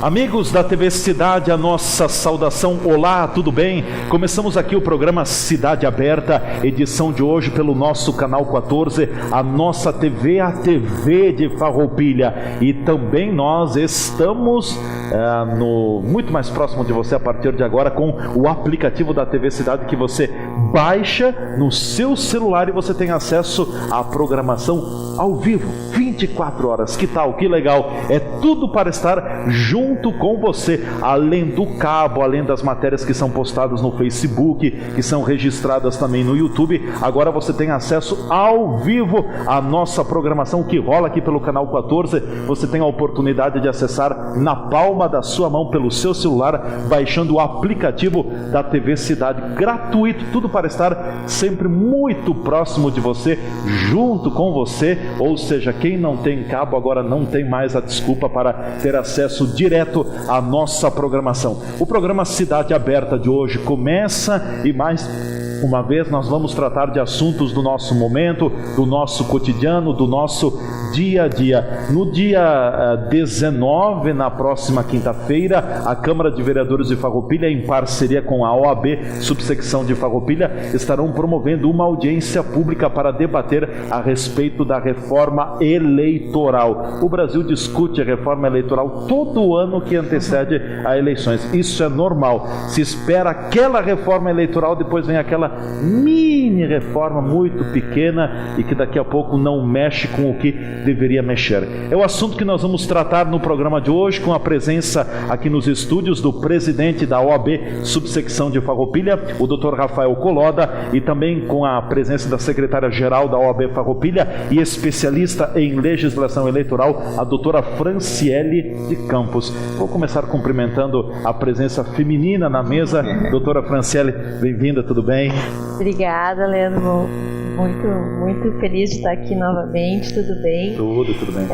Amigos da TV Cidade, a nossa saudação, olá, tudo bem? Começamos aqui o programa Cidade Aberta, edição de hoje pelo nosso canal 14, a nossa TV, a TV de Farroupilha. E também nós estamos muito mais próximo de você a partir de agora com o aplicativo da TV Cidade que você baixa no seu celular e você tem acesso à programação ao vivo, 24 horas. Que tal? Que legal! É tudo para estar junto com você, além do cabo, além das matérias que são postadas no Facebook, que são registradas também no YouTube. Agora você tem acesso ao vivo à nossa programação que rola aqui pelo canal 14. Você tem a oportunidade de acessar na palma da sua mão pelo seu celular, baixando o aplicativo da TV Cidade, gratuito, tudo para estar sempre muito próximo de você, junto com você. Ou seja, quem não tem cabo agora não tem mais a desculpa para ter acesso direto à nossa programação. O programa Cidade Aberta de hoje começa e mais uma vez nós vamos tratar de assuntos do nosso momento, do nosso cotidiano, do nosso dia a dia. No dia 19, na próxima quinta-feira, a Câmara de Vereadores de Farroupilha, em parceria com a OAB, subsecção de Farroupilha, estarão promovendo uma audiência pública para debater a respeito da reforma eleitoral. O Brasil discute a reforma eleitoral todo ano que antecede a eleições. Isso é normal. Se espera aquela reforma eleitoral, depois vem aquela mini reforma muito pequena e que daqui a pouco não mexe com o que deveria mexer. É o assunto que nós vamos tratar no programa de hoje, com a presença aqui nos estúdios do presidente da OAB, subsecção de Farroupilha, o Dr. Rafael Coloda, e também com a presença da secretária-geral da OAB Farroupilha e especialista em legislação eleitoral, a doutora Franciele de Campos. Vou começar cumprimentando a presença feminina na mesa. Doutora Franciele, bem-vinda, tudo bem? Obrigada, Leandro. Muito feliz de estar aqui novamente, tudo bem? Tudo bem.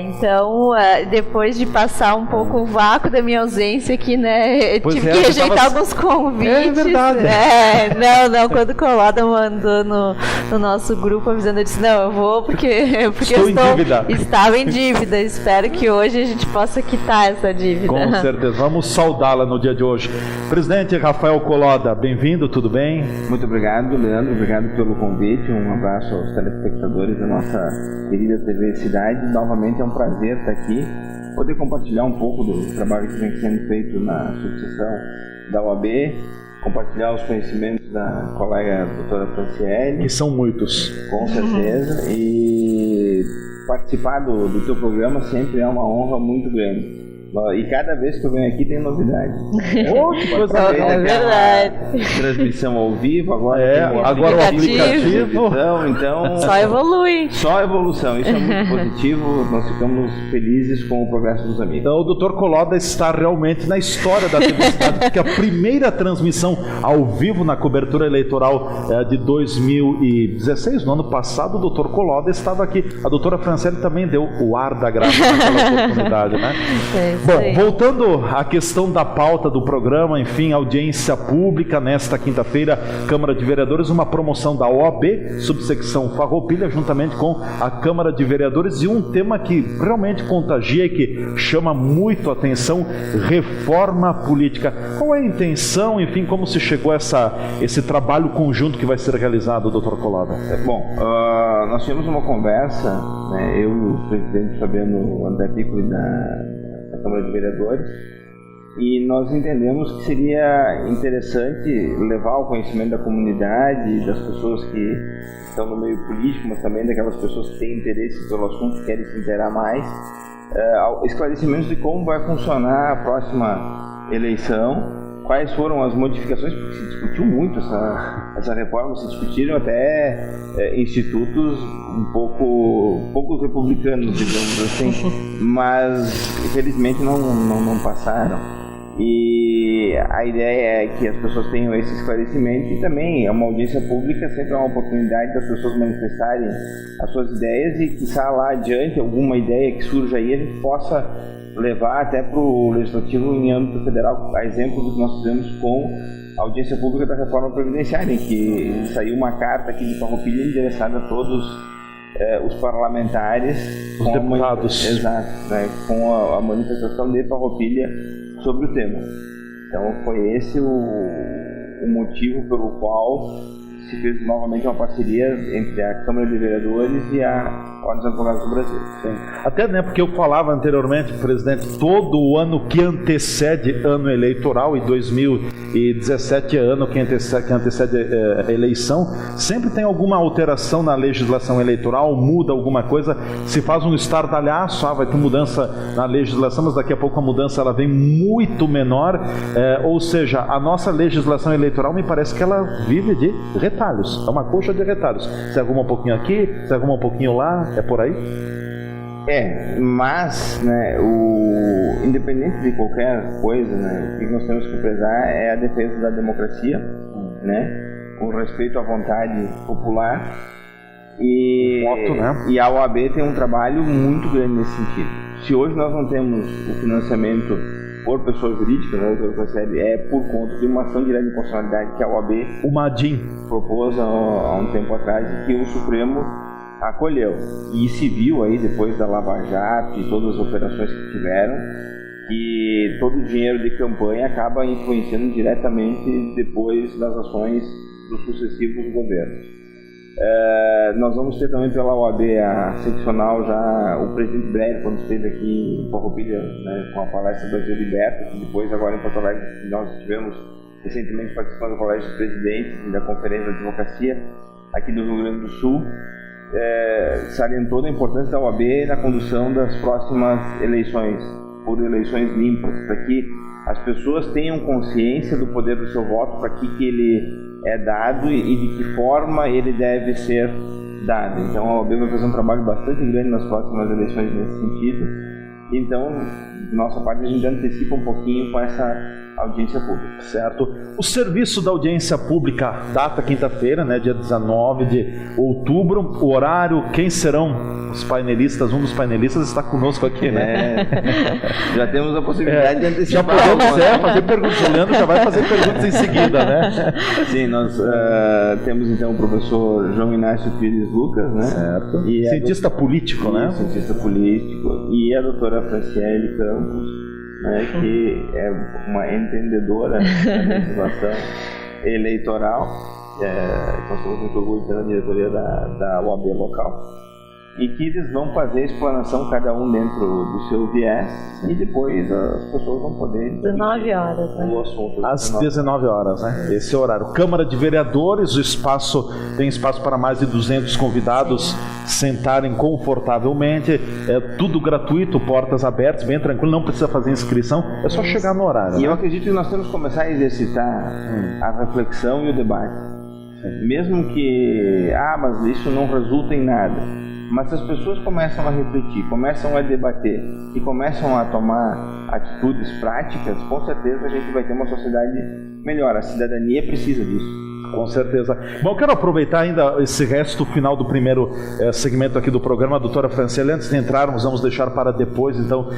Então, depois de passar um pouco o vácuo da minha ausência aqui, né? Tive que rejeitar alguns convites. É verdade. Não, quando o Coloda mandou no nosso grupo avisando, eu disse, não, eu vou porque estava em dívida. Espero que hoje a gente possa quitar essa dívida. Com certeza, vamos saudá-la no dia de hoje. Presidente Rafael Coloda, bem-vindo, tudo bem? Muito obrigado, Leandro, obrigado pelo convite. Um abraço aos telespectadores da nossa querida TV Cidade. Novamente é um prazer estar aqui, poder compartilhar um pouco do trabalho que vem sendo feito na subseção da OAB, compartilhar os conhecimentos da colega doutora Franciele. Que são muitos. Com certeza. E participar do teu programa sempre é uma honra muito grande. E cada vez que eu venho aqui tem novidade. Que coisa é verdade. Transmissão ao vivo, agora o aplicativo. Então, só evolui. Só evolução, isso é muito positivo. Nós ficamos felizes com o progresso dos amigos. Então o Dr. Coloda está realmente na história da TV Cidade, porque a primeira transmissão ao vivo na cobertura eleitoral de 2016, no ano passado, o Dr. Coloda estava aqui. A doutora Franciele também deu o ar da graça naquela oportunidade, né? Bom, voltando à questão da pauta do programa, enfim, audiência pública nesta quinta-feira, Câmara de Vereadores, uma promoção da OAB, subsecção Farroupilha, juntamente com a Câmara de Vereadores, e um tema que realmente contagia e que chama muito a atenção, reforma política. Qual é a intenção, enfim, como se chegou a esse trabalho conjunto que vai ser realizado, doutor Coloda? Bom, nós tivemos uma conversa, né, eu e o presidente Fabiano André Piccoli da Câmara de Vereadores, e nós entendemos que seria interessante levar o conhecimento da comunidade, das pessoas que estão no meio político, mas também daquelas pessoas que têm interesse pelo assunto e querem se inteirar mais, esclarecimentos de como vai funcionar a próxima eleição, quais foram as modificações, porque se discutiu muito essa reforma, se discutiram até institutos um pouco republicanos, digamos assim, mas infelizmente não passaram. E a ideia é que as pessoas tenham esse esclarecimento, e também uma audiência pública sempre é uma oportunidade das pessoas manifestarem as suas ideias, e quiçá lá adiante alguma ideia que surja aí a gente possa levar até para o Legislativo em âmbito federal, a exemplo do que nós fizemos com a audiência pública da reforma previdenciária, em que saiu uma carta aqui de Farroupilha endereçada a todos os parlamentares, os deputados, exato, né, com a manifestação de Farroupilha sobre o tema. Então foi esse o motivo pelo qual se fez novamente uma parceria entre a Câmara de Vereadores e a Ordem dos Advogados do Brasil. Sim. Até, né, porque eu falava anteriormente, presidente, todo o ano que antecede ano eleitoral, e 2017 é ano que antecede eleição, sempre tem alguma alteração na legislação eleitoral, muda alguma coisa, se faz um estardalhaço, vai ter mudança na legislação, mas daqui a pouco a mudança ela vem muito menor, ou seja, a nossa legislação eleitoral me parece que ela vive de retalhos, é uma coxa de retalhos, se arruma um pouquinho aqui, se arruma um pouquinho lá, é por aí? Mas, né, independente de qualquer coisa, né, o que nós temos que prezar é a defesa da democracia, né, o respeito à vontade popular e, voto, né? E a OAB tem um trabalho muito grande nesse sentido. Se hoje nós não temos o financiamento por pessoa jurídica, né, o que recebe é por conta de uma ação direta de inconstitucionalidade que a OAB, o MADIM, propôs há um tempo atrás e que o Supremo acolheu. E se viu aí, depois da Lava Jato e todas as operações que tiveram, que todo o dinheiro de campanha acaba influenciando diretamente depois das ações dos sucessivos governos. Nós vamos ter também pela OAB a seccional já, o presidente Breyer, quando esteve aqui em Farroupilha, né, com a palestra Brasil Liberta, que depois agora em Porto Alegre nós tivemos recentemente participando do Colégio de Presidentes e da Conferência da Advocacia aqui do Rio Grande do Sul, salientou a importância da OAB na condução das próximas eleições, por eleições limpas, para que as pessoas tenham consciência do poder do seu voto, para que ele é dado e de que forma ele deve ser dado. Então a OAB vai fazer um trabalho bastante grande nas próximas eleições nesse sentido. Então, de nossa parte, a gente antecipa um pouquinho com essa audiência pública. Certo. O serviço da audiência pública data quinta-feira, né, dia 19 de outubro. O horário, quem serão os painelistas? Um dos painelistas está conosco aqui, né? Já temos a possibilidade de antecipar. Já podemos fazer perguntas. O Leandro já vai fazer perguntas em seguida, né? Sim, nós temos então o professor João Inácio Pires Lucas, né? Certo. E cientista político, né? Cientista político. E a doutora Franciele Campos, né, que é uma entendedora da legislação eleitoral. Nós estamos muito orgulhosos da diretoria da OAB local. E que eles vão fazer a explanação, cada um dentro do seu viés, e depois as pessoas vão poder... 19 horas, né? O assunto. Às 19 horas, né? Esse é o horário. Câmara de Vereadores, tem espaço para mais de 200 convidados sentarem confortavelmente, tudo gratuito, portas abertas, bem tranquilo, não precisa fazer inscrição, é só chegar no horário. E eu acredito que nós temos que começar a exercitar a reflexão e o debate. Mesmo que, mas isso não resulta em nada. Mas se as pessoas começam a refletir, começam a debater e começam a tomar atitudes práticas, com certeza a gente vai ter uma sociedade melhor. A cidadania precisa disso. Com certeza. Bom, eu quero aproveitar ainda esse resto final do primeiro segmento aqui do programa, doutora Franciele. Antes de entrarmos, vamos deixar para depois, então,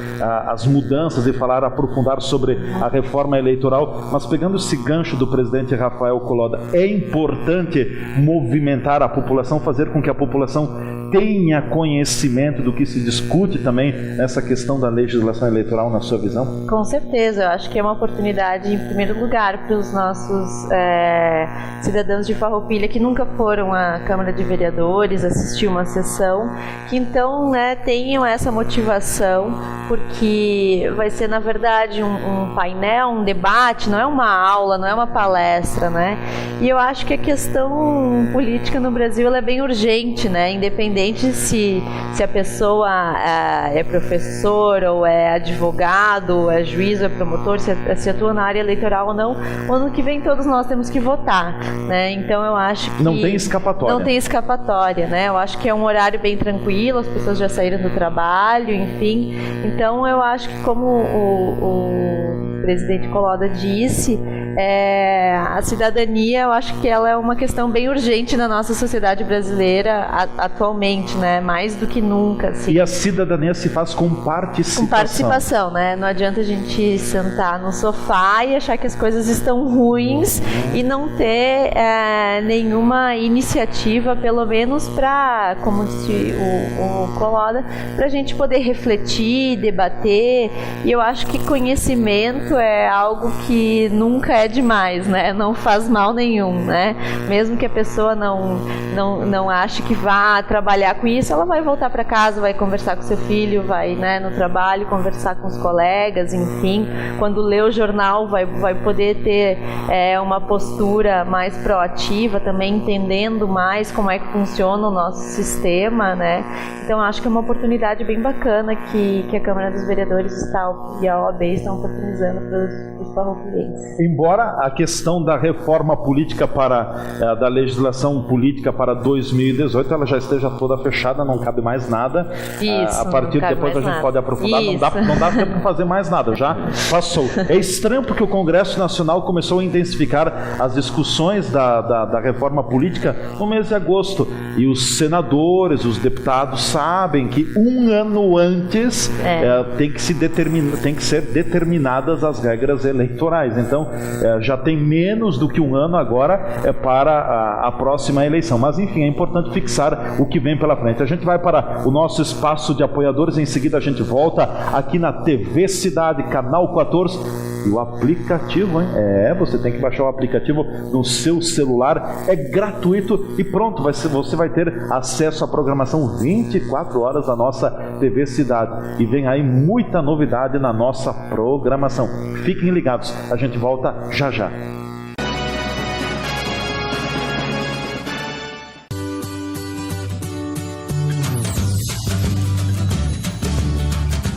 as mudanças e aprofundar sobre a reforma eleitoral. Mas pegando esse gancho do presidente Rafael Colloda, é importante movimentar a população, fazer com que a população tenha conhecimento do que se discute também nessa questão da legislação eleitoral, na sua visão? Com certeza, eu acho que é uma oportunidade, em primeiro lugar, para os nossos cidadãos de Farroupilha que nunca foram à Câmara de Vereadores assistir uma sessão, que então, né, tenham essa motivação, porque vai ser, na verdade, um painel, um debate, não é uma aula, não é uma palestra, né? E eu acho que a questão política no Brasil ela é bem urgente, né? Independente se a pessoa é professor, ou é advogado, ou é juiz, ou é promotor, se atua na área eleitoral ou não, o ano que vem todos nós temos que votar, né? Então eu acho que... Não tem escapatória. Não tem escapatória, né? Eu acho que é um horário bem tranquilo, as pessoas já saíram do trabalho, enfim. Então eu acho que, como o presidente Colloda disse, a cidadania, eu acho que ela é uma questão bem urgente na nossa sociedade brasileira atualmente, né? Mais do que nunca. Assim. E a cidadania se faz com participação. Com participação, né? Não adianta a gente sentar no sofá e achar que as coisas estão ruins e não ter nenhuma iniciativa, pelo menos para, como disse o Coloda, para a gente poder refletir, debater. E eu acho que conhecimento é algo que nunca é demais, né? Não faz mal nenhum, né? Mesmo que a pessoa não ache que vá trabalhar com isso, ela vai voltar para casa, vai conversar com seu filho, vai, né, no trabalho, conversar com os colegas, enfim. Quando lê o jornal, vai poder ter uma postura mais proativa, também entendendo mais como é que funciona o nosso sistema, né? Então, acho que é uma oportunidade bem bacana que a Câmara dos Vereadores e a OAB estão oportunizando para os farroupilenses. Embora a questão da reforma política da legislação política para 2018, ela já esteja toda fechada, não cabe mais nada. Isso, a partir de depois a gente pode aprofundar, não dá tempo para fazer mais nada, já passou. É estranho porque o Congresso Nacional começou a intensificar as discussões da reforma política no mês de agosto, e os senadores, os deputados sabem que um ano antes tem que ser determinadas as regras eleitorais. Então já tem menos do que um ano agora para a próxima eleição. Mas enfim, é importante fixar o que vem pela frente. A gente vai para o nosso espaço de apoiadores, em seguida a gente volta aqui na TV Cidade, canal 14. E o aplicativo, hein? Você tem que baixar o aplicativo no seu celular, é gratuito e pronto, você vai ter acesso à programação 24 horas da nossa TV Cidade. E vem aí muita novidade na nossa programação. Fiquem ligados, a gente volta já já.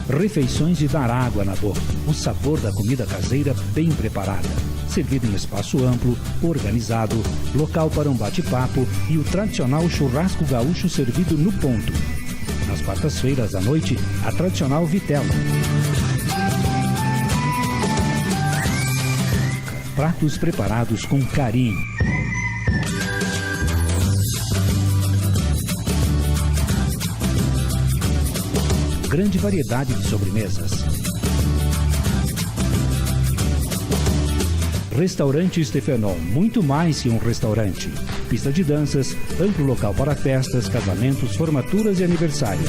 Refeições de dar água na boca. O sabor da comida caseira bem preparada. Servido em espaço amplo, organizado, local para um bate-papo e o tradicional churrasco gaúcho servido no ponto. Nas quartas-feiras à noite, a tradicional vitela. Pratos preparados com carinho. Grande variedade de sobremesas. Restaurante Stefenol, muito mais que um restaurante. Pista de danças, amplo local para festas, casamentos, formaturas e aniversários.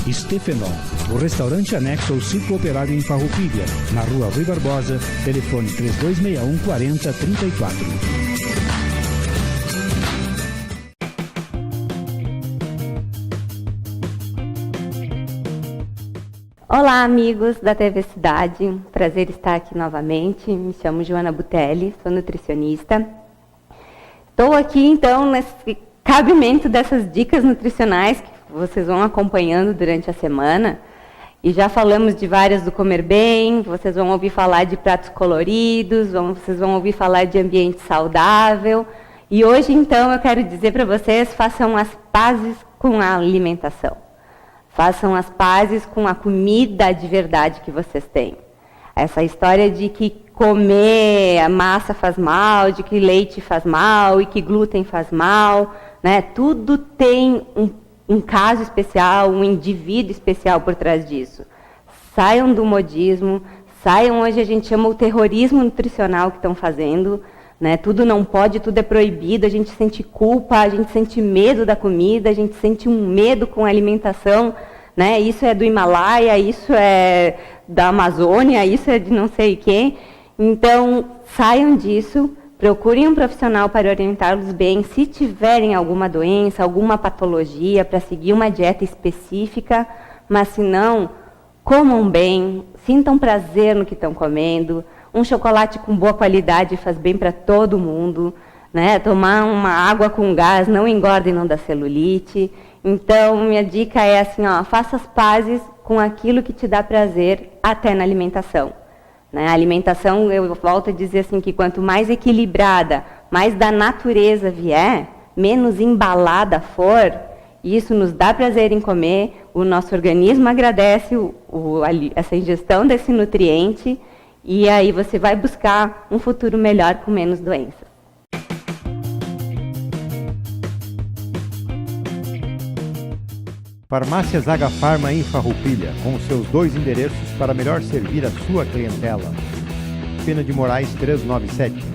Stefenol, o restaurante anexo ao Circo Operário em Farroupilha, na Rua Rui Barbosa, telefone 3261 4034. Olá, amigos da TV Cidade, prazer estar aqui novamente. Me chamo Joana Butelli, sou nutricionista. Estou aqui, então, nesse cabimento dessas dicas nutricionais que vocês vão acompanhando durante a semana. E já falamos de várias do comer bem, vocês vão ouvir falar de pratos coloridos, vocês vão ouvir falar de ambiente saudável. E hoje, então, eu quero dizer para vocês, façam as pazes com a alimentação. Façam as pazes com a comida de verdade que vocês têm. Essa história de que comer a massa faz mal, de que leite faz mal e que glúten faz mal, né? Tudo tem um caso especial, um indivíduo especial por trás disso. Saiam do modismo, saiam, hoje a gente chama o terrorismo nutricional que estão fazendo, né? Tudo não pode, tudo é proibido, a gente sente culpa, a gente sente medo da comida, a gente sente um medo com a alimentação, né? Isso é do Himalaia, isso é da Amazônia, isso é de não sei quem. Então, saiam disso, procurem um profissional para orientá-los bem, se tiverem alguma doença, alguma patologia, para seguir uma dieta específica, mas se não, comam bem, sintam prazer no que estão comendo. Um chocolate com boa qualidade faz bem para todo mundo, né? Tomar uma água com gás não engorda e não dá celulite. Então, minha dica é assim, faça as pazes com aquilo que te dá prazer até na alimentação. Né? A alimentação, eu volto a dizer assim, que quanto mais equilibrada, mais da natureza vier, menos embalada for, isso nos dá prazer em comer, o nosso organismo agradece, o essa ingestão desse nutriente, e aí você vai buscar um futuro melhor com menos doenças. Farmácia Zaga Farma em Farroupilha, com os seus 2 endereços para melhor servir a sua clientela. Pena de Moraes 397.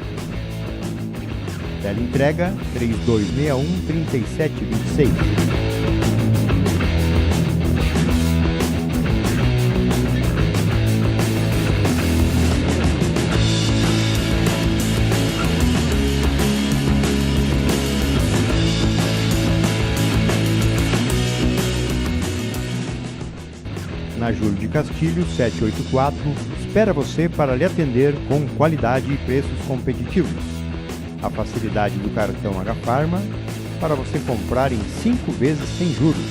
Teleentrega 3261-3726. Na Júlio de Castilho, 784, espera você para lhe atender com qualidade e preços competitivos. A facilidade do cartão H-Pharma para você comprar em 5 vezes sem juros.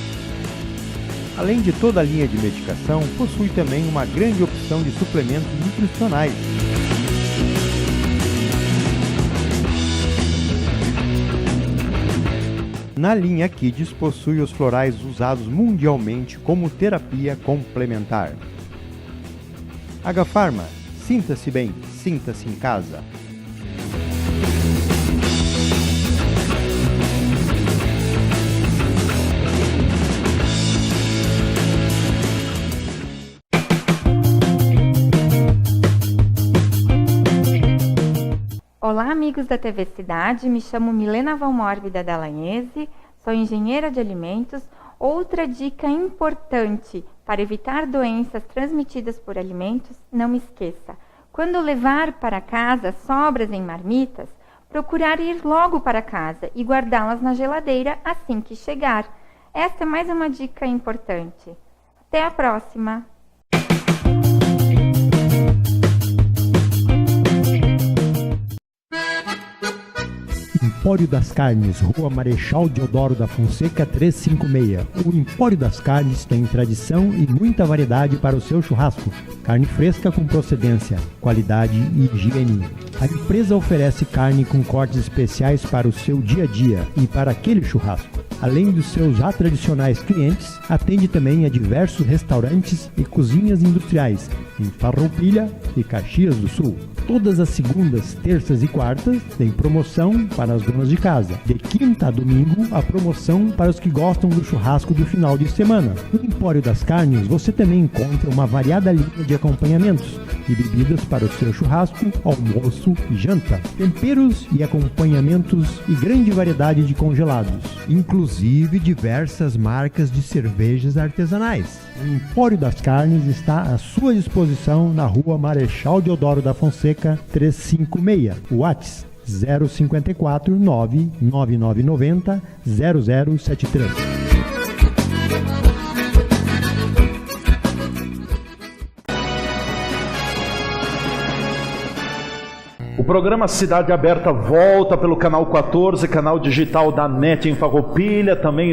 Além de toda a linha de medicação, possui também uma grande opção de suplementos nutricionais. Na linha Kids possui os florais usados mundialmente como terapia complementar. H-Pharma, sinta-se bem, sinta-se em casa. Olá, amigos da TV Cidade, me chamo Milena Valmórbida Dallagnese, sou engenheira de alimentos. Outra dica importante para evitar doenças transmitidas por alimentos, não esqueça, quando levar para casa sobras em marmitas, procurar ir logo para casa e guardá-las na geladeira assim que chegar. Esta é mais uma dica importante. Até a próxima! Empório das Carnes, Rua Marechal Deodoro da Fonseca 356. O Empório das Carnes tem tradição e muita variedade para o seu churrasco. Carne fresca com procedência, qualidade e higiene. A empresa oferece carne com cortes especiais para o seu dia a dia e para aquele churrasco. Além dos seus já tradicionais clientes, atende também a diversos restaurantes e cozinhas industriais em Farroupilha e Caxias do Sul. Todas as segundas, terças e quartas tem promoção para as donas de casa. De quinta a domingo, a promoção para os que gostam do churrasco do final de semana. No Empório das Carnes, você também encontra uma variada linha de acompanhamentos e bebidas para o seu churrasco, almoço e janta. Temperos e acompanhamentos e grande variedade de congelados, inclusive diversas marcas de cervejas artesanais. O Empório das Carnes está à sua disposição na Rua Marechal Deodoro da Fonseca 356. WhatsApp 054 99990 0073. O programa Cidade Aberta volta pelo canal 14, canal digital da NET em Farroupilha. Também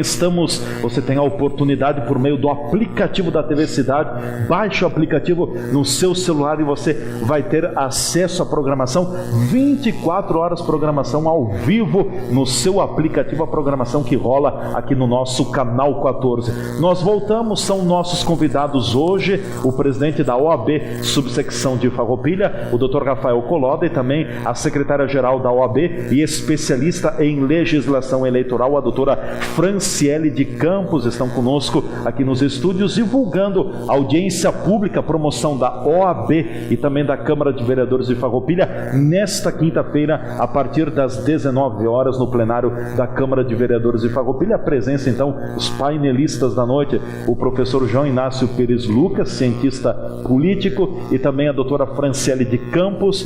você tem a oportunidade por meio do aplicativo da TV Cidade. Baixe o aplicativo no seu celular e você vai ter acesso à programação 24 horas, programação ao vivo no seu aplicativo, a programação que rola aqui no nosso canal 14. Nós voltamos, são nossos convidados hoje, o presidente da OAB subsecção de Farroupilha, o Dr. Rafael Coloda, e também a secretária-geral da OAB e especialista em legislação eleitoral, a doutora Franciele de Campos, estão conosco aqui nos estúdios, divulgando audiência pública, promoção da OAB e também da Câmara de Vereadores de Farroupilha, nesta quinta-feira, a partir das 19 horas, no plenário da Câmara de Vereadores de Farroupilha. A presença, então, os painelistas da noite, o professor João Inácio Pires Lucas, cientista político, e também a doutora Franciele de Campos,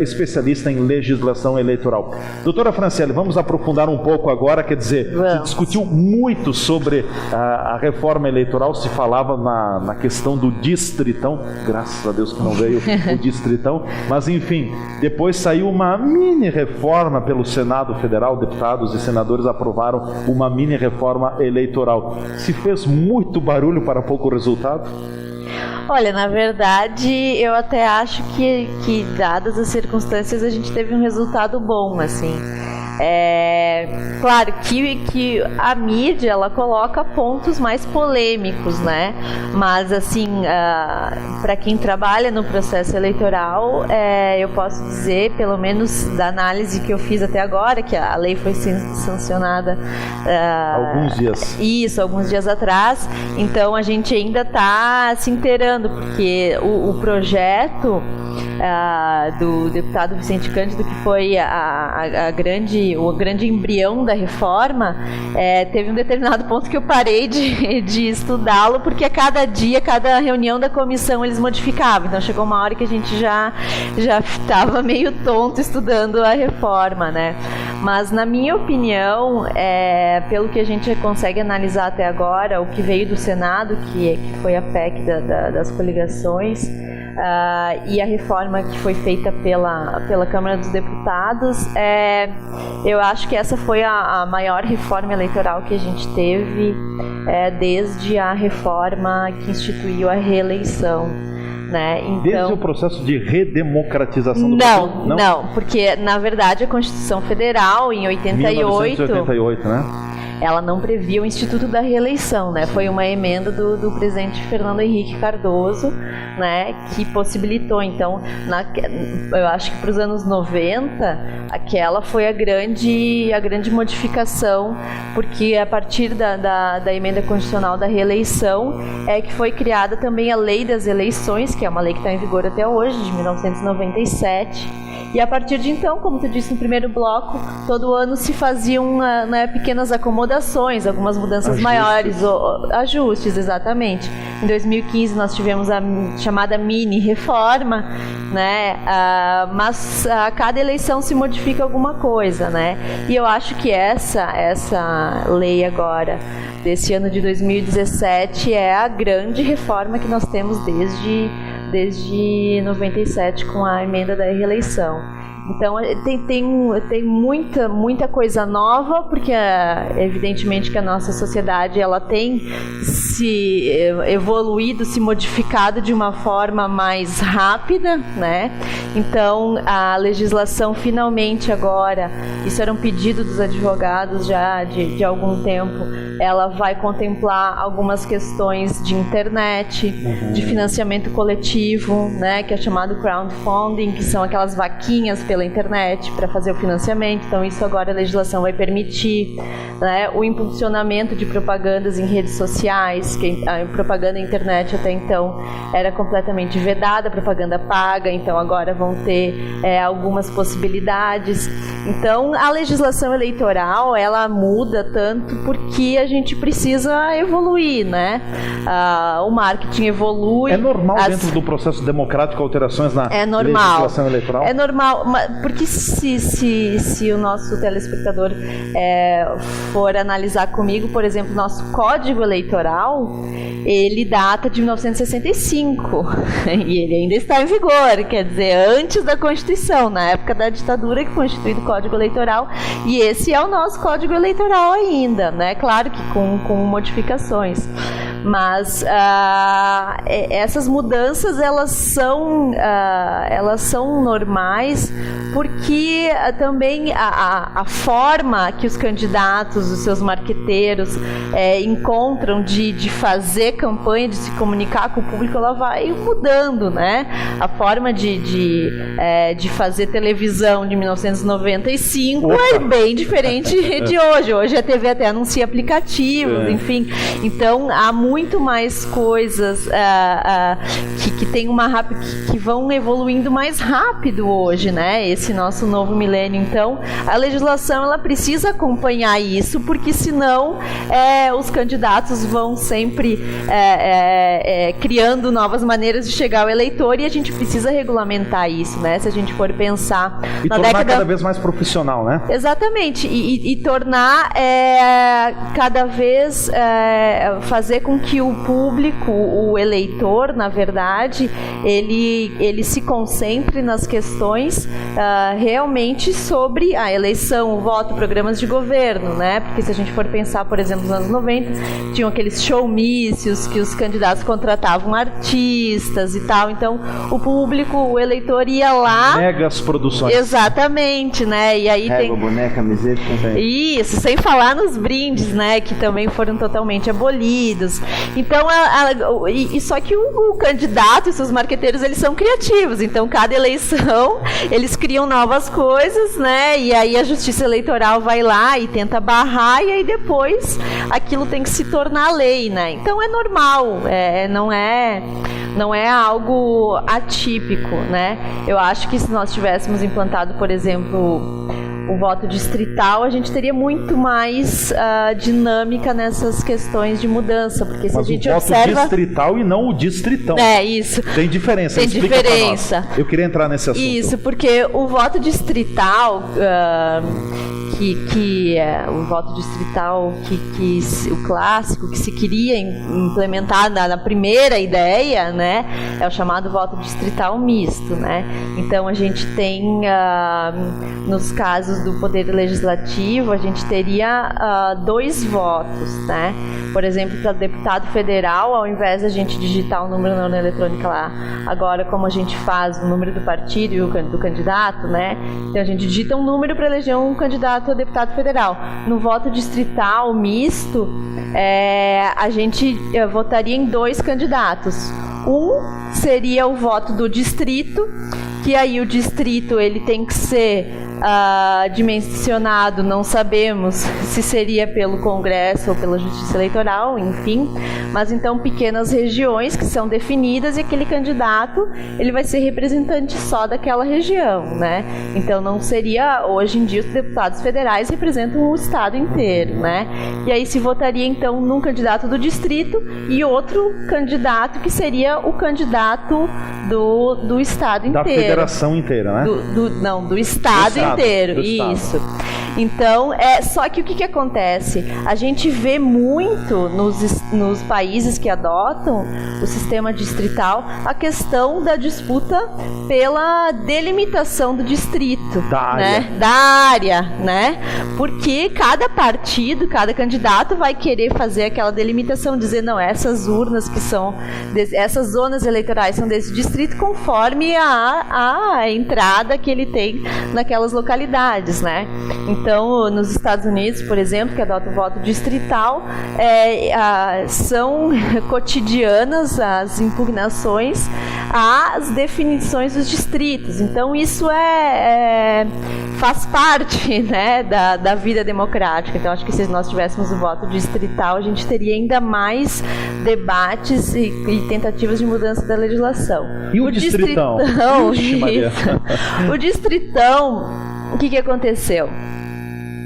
especialista em legislação eleitoral. Doutora Franciele, vamos aprofundar um pouco agora, quer dizer, se discutiu muito sobre a reforma eleitoral, se falava na questão do distritão, graças a Deus que não veio o distritão, mas enfim, depois saiu uma mini reforma pelo Senado Federal, deputados e senadores aprovaram uma mini reforma eleitoral. Se fez muito barulho para pouco resultado? Olha, na verdade, eu até acho que dadas as circunstâncias, a gente teve um resultado bom, assim. Claro que a mídia, ela coloca pontos mais polêmicos, né? Mas, assim, para quem trabalha no processo eleitoral, eu posso dizer, pelo menos da análise que eu fiz até agora, que a lei foi sancionada alguns dias. Isso, alguns dias atrás. Então a gente ainda está se inteirando, porque o projeto do deputado Vicente Cândido, que foi o grande embrião da reforma, teve um determinado ponto que eu parei de estudá-lo, porque a cada dia, cada reunião da comissão eles modificavam. Então chegou uma hora que a gente já estava meio tonto estudando a reforma, né? Mas na minha opinião, pelo que a gente consegue analisar até agora, o que veio do Senado, que foi a PEC das coligações, e a reforma que foi feita pela Câmara dos Deputados, eu acho que essa foi a maior reforma eleitoral que a gente teve desde a reforma que instituiu a reeleição. Né? Então, desde o processo de redemocratização do Brasil? Não, porque na verdade a Constituição Federal em 1988, né? Ela não previa o Instituto da Reeleição, né? Foi uma emenda do presidente Fernando Henrique Cardoso, né, que possibilitou. Então, eu acho que para os anos 90, aquela foi a grande modificação, porque a partir da emenda constitucional da reeleição que foi criada também a Lei das Eleições, que é uma lei que está em vigor até hoje, de 1997. E a partir de então, como tu disse no primeiro bloco, todo ano se faziam pequenas acomodações, algumas mudanças maiores, ajustes, exatamente. Em 2015 nós tivemos a chamada mini-reforma, né? Mas a cada eleição se modifica alguma coisa, né? E eu acho que essa lei agora, desse ano de 2017, é a grande reforma que nós temos desde 97 com a emenda da reeleição. Então tem muita coisa nova, porque evidentemente que a nossa sociedade ela tem se evoluído, se modificado de uma forma mais rápida, né? Então a legislação finalmente agora, isso era um pedido dos advogados já de algum tempo, ela vai contemplar algumas questões de internet, de financiamento coletivo, né, que é chamado crowdfunding, que são aquelas vaquinhas pela internet para fazer o financiamento. Então isso agora a legislação vai permitir, né, o impulsionamento de propagandas em redes sociais, que a propaganda na internet até então era completamente vedada, propaganda paga, então agora vão ter algumas possibilidades. Então a legislação eleitoral ela muda tanto porque a gente precisa evoluir, né? O marketing evolui. É normal dentro do processo democrático alterações na legislação eleitoral? É normal, porque se o nosso telespectador for analisar comigo, por exemplo, nosso Código Eleitoral, ele data de 1965 e ele ainda está em vigor, quer dizer, antes da Constituição, na época da ditadura que foi instituído o Código Eleitoral, e esse é o nosso Código Eleitoral ainda, né? Claro que com modificações, mas essas mudanças elas são normais, porque também a forma que os candidatos, os seus marqueteiros encontram de fazer campanha, de se comunicar com o público, ela vai mudando, né? A forma de fazer televisão de 1995 é bem diferente de hoje. Hoje a TV até anuncia aplicativos, enfim. Então há muito mais coisas que tem que vão evoluindo mais rápido hoje, né? Esse nosso novo milênio. Então a legislação ela precisa acompanhar isso, porque senão os candidatos vão sempre criando novas maneiras de chegar ao eleitor, e a gente precisa regulamentar isso, né? Se a gente for pensar e na tornar década... cada vez mais profissional, né? Exatamente, e tornar cada vez fazer com que o público, o eleitor, eleitor, na verdade, ele se concentre nas questões realmente sobre a eleição, o voto, programas de governo, né? Porque se a gente for pensar, por exemplo, nos anos 90, tinham aqueles showmícios que os candidatos contratavam artistas e tal, então o público, o eleitor ia lá... Megas produções. Exatamente, né? E aí tem... boneca, camiseta também. Isso, sem falar nos brindes, né? Que também foram totalmente abolidos. Então, só que o candidato e seus marqueteiros, eles são criativos. Então, cada eleição, eles criam novas coisas, né? E aí a justiça eleitoral vai lá e tenta barrar, e aí depois aquilo tem que se tornar lei, né? Então, é normal, não é algo atípico, né? Eu acho que se nós tivéssemos implantado, por exemplo, o voto distrital, a gente teria muito mais dinâmica nessas questões de mudança, porque se Mas a gente o voto observa... distrital e não o distritão. Isso. Tem diferença. Tem Explica diferença. pra nós. Eu queria entrar nesse assunto. Isso, porque o voto distrital, o voto distrital o clássico que se queria implementar na primeira ideia, né, é o chamado voto distrital misto, né? Então a gente tem nos casos do poder legislativo, a gente teria 2 votos, né? Por exemplo, para deputado federal, ao invés de a gente digitar o número na urna eletrônica lá, agora como a gente faz o número do partido e o do candidato, né? Então a gente digita um número para eleger um candidato a deputado federal. No voto distrital misto, a gente votaria em 2 candidatos. Um seria o voto do distrito, que aí o distrito ele tem que ser dimensionado, não sabemos se seria pelo Congresso ou pela Justiça Eleitoral, enfim, mas então pequenas regiões que são definidas e aquele candidato ele vai ser representante só daquela região, né? Então não seria, hoje em dia os deputados federais representam o estado inteiro, né? E aí se votaria então num candidato do distrito e outro candidato que seria o candidato do estado inteiro. Da federação inteira, né? Do estado inteiro, isso. Então, só que o que acontece? A gente vê muito nos países que adotam o sistema distrital a questão da disputa pela delimitação do distrito, da área, né? Porque cada partido, cada candidato vai querer fazer aquela delimitação, dizer, não, essas urnas que são, essas zonas eleitorais são desse distrito conforme a entrada que ele tem naquelas localidades, né? Então, nos Estados Unidos, por exemplo, que adota o voto distrital, são cotidianas as impugnações às definições dos distritos. Então, isso faz parte, né, da vida democrática. Então, acho que se nós tivéssemos o voto distrital, a gente teria ainda mais debates e tentativas de mudança da legislação. E o distritão? O distritão, o que aconteceu?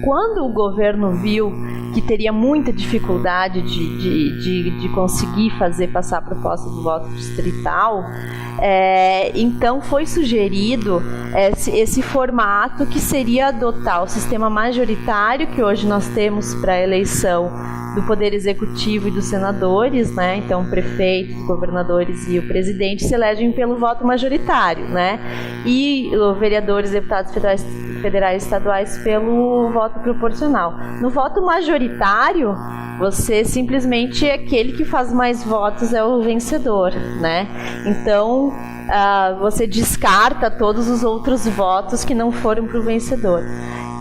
Quando o governo viu que teria muita dificuldade de conseguir fazer passar a proposta do voto distrital, então foi sugerido esse formato que seria adotar o sistema majoritário que hoje nós temos para a eleição do Poder Executivo e dos senadores, né? Então, prefeitos, governadores e o presidente se elegem pelo voto majoritário, né? E os vereadores, deputados federais e estaduais pelo voto proporcional. No voto majoritário, você simplesmente é aquele que faz mais votos é o vencedor, né? Então, você descarta todos os outros votos que não foram para o vencedor.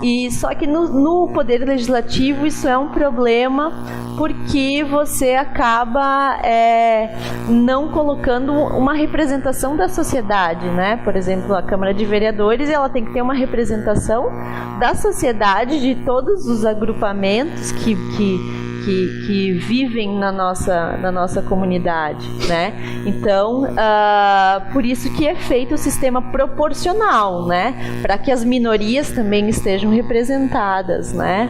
E só que no Poder Legislativo isso é um problema porque você acaba não colocando uma representação da sociedade, né? Por exemplo, a Câmara de Vereadores ela tem que ter uma representação da sociedade, de todos os agrupamentos que vivem na nossa comunidade, né? Então, por isso que é feito o sistema proporcional, né? Para que as minorias também estejam representadas, né?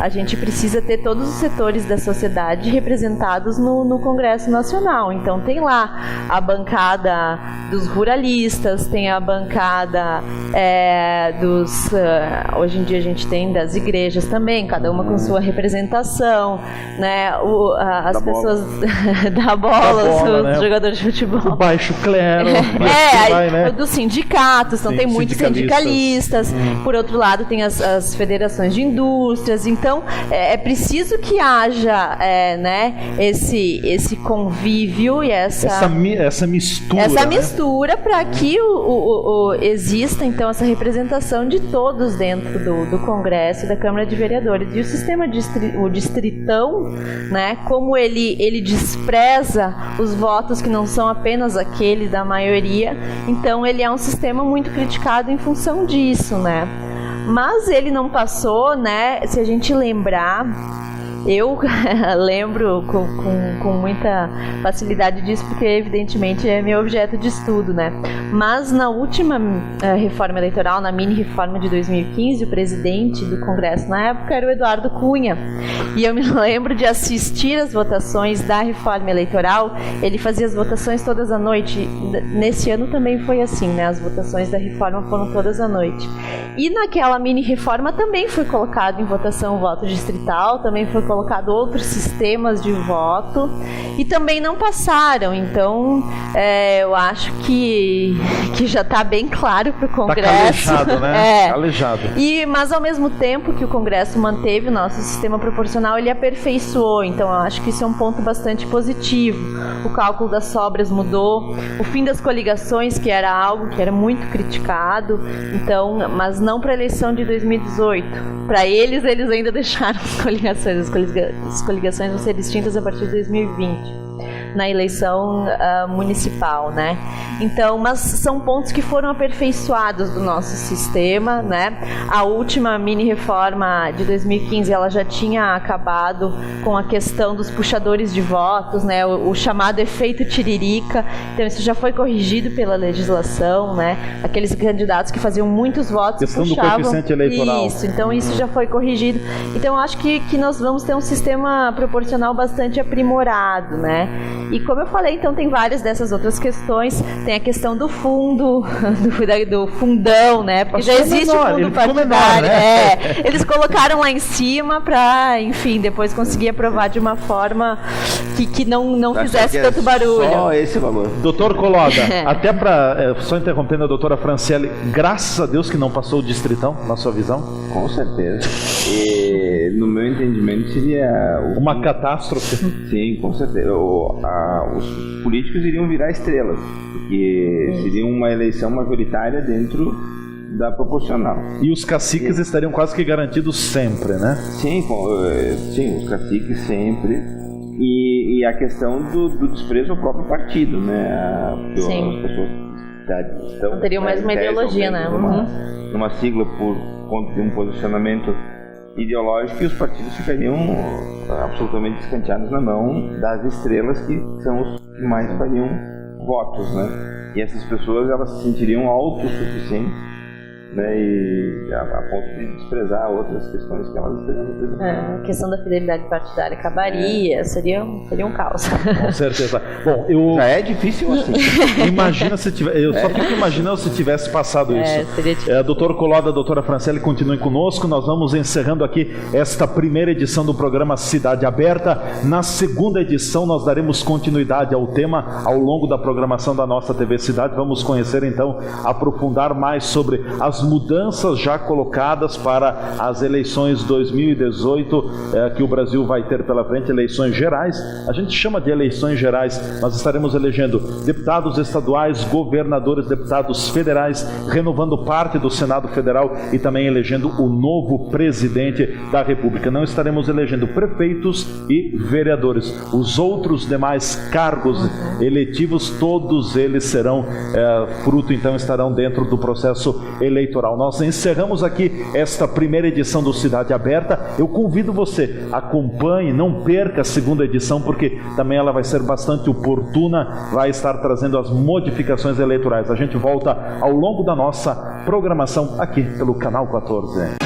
A gente precisa ter todos os setores da sociedade representados no Congresso Nacional. Então, tem lá a bancada dos ruralistas, tem a bancada hoje em dia a gente tem das igrejas também, cada uma com sua representação representação, né? As Da pessoas da bola, os jogadores de futebol. O baixo clero. Dos sindicatos, então tem muitos sindicalistas. Por outro lado, tem as federações de indústrias. Então, é preciso que haja esse convívio e essa mistura. Essa mistura para que exista, então, essa representação de todos dentro do Congresso e da Câmara de Vereadores. E o sistema distritão, né, como ele despreza os votos que não são apenas aqueles da maioria, então ele é um sistema muito criticado em função disso, né? Mas ele não passou, né? Se a gente lembrar, eu lembro com muita facilidade disso, porque evidentemente é meu objeto de estudo, né? Mas na última reforma eleitoral, na mini reforma de 2015, o presidente do Congresso na época era o Eduardo Cunha. E eu me lembro de assistir as votações da reforma eleitoral. Ele fazia as votações todas à noite. Nesse ano também foi assim, né? As votações da reforma foram todas à noite. E naquela mini reforma também foi colocado em votação o voto distrital, também foi colocado outros sistemas de voto e também não passaram. Então, eu acho que já está bem claro para o Congresso. Tá calejado, né? Calejado. Mas ao mesmo tempo que o Congresso manteve o nosso sistema proporcional, ele aperfeiçoou. Então, eu acho que isso é um ponto bastante positivo. O cálculo das sobras mudou, o fim das coligações, que era algo que era muito criticado. Então, mas não para a eleição de 2018. Para eles ainda deixaram as coligações. As coligações vão ser distintas a partir de 2020. Na eleição municipal, né? Então, mas são pontos que foram aperfeiçoados do nosso sistema, né? A última mini reforma de 2015, ela já tinha acabado com a questão dos puxadores de votos, né? O chamado efeito tiririca. Então, isso já foi corrigido pela legislação, né? Aqueles candidatos que faziam muitos votos questão puxavam. Do coeficiente eleitoral. Isso, então isso já foi corrigido. Então, eu acho que nós vamos ter um sistema proporcional bastante aprimorado, né? E como eu falei, então tem várias dessas outras questões. Tem a questão do fundo, do fundão, né? Porque já existe o fundo partidário. Eles colocaram lá em cima para, enfim, depois conseguir aprovar de uma forma que não fizesse tanto barulho. Só esse valor. Doutor Coloda, até para, só interrompendo a doutora Franciele, graças a Deus que não passou o distritão, na sua visão? Com certeza. E no meu entendimento seria... uma catástrofe. Sim, com certeza. Os políticos iriam virar estrelas, porque seria uma eleição majoritária dentro da proporcional. E os caciques estariam quase que garantidos sempre, né? Sim, os caciques sempre. E a questão do desprezo ao próprio partido, né? Sim. As pessoas não teriam mais uma ideologia, né? Numa sigla por conta de um posicionamento ideológico, e os partidos ficariam absolutamente escanteados na mão das estrelas, que são os que mais fariam votos, né? E essas pessoas, elas se sentiriam autossuficientes, né? E a ponto de desprezar outras questões que elas estariam representando. A questão da fidelidade partidária acabaria, seria um caos. Com certeza. Bom, já é difícil assim. Imagina se tivesse. Eu só fico imaginando se tivesse passado isso. Seria difícil. Doutor Coloda, doutora Franciele, continuem conosco. Nós vamos encerrando aqui esta primeira edição do programa Cidade Aberta. Na segunda edição, nós daremos continuidade ao tema ao longo da programação da nossa TV Cidade. Vamos conhecer, então, aprofundar mais sobre as mudanças já colocadas para as eleições 2018 que o Brasil vai ter pela frente, eleições gerais. A gente chama de eleições gerais, nós estaremos elegendo deputados estaduais, governadores, deputados federais, renovando parte do Senado Federal e também elegendo o novo presidente da República. Não estaremos elegendo prefeitos e vereadores. Os outros demais cargos eletivos, todos eles serão fruto, então estarão dentro do processo eleitoral. Nós encerramos aqui esta primeira edição do Cidade Aberta. Eu convido você, acompanhe, não perca a segunda edição, porque também ela vai ser bastante oportuna, vai estar trazendo as modificações eleitorais. A gente volta ao longo da nossa programação aqui pelo Canal 14.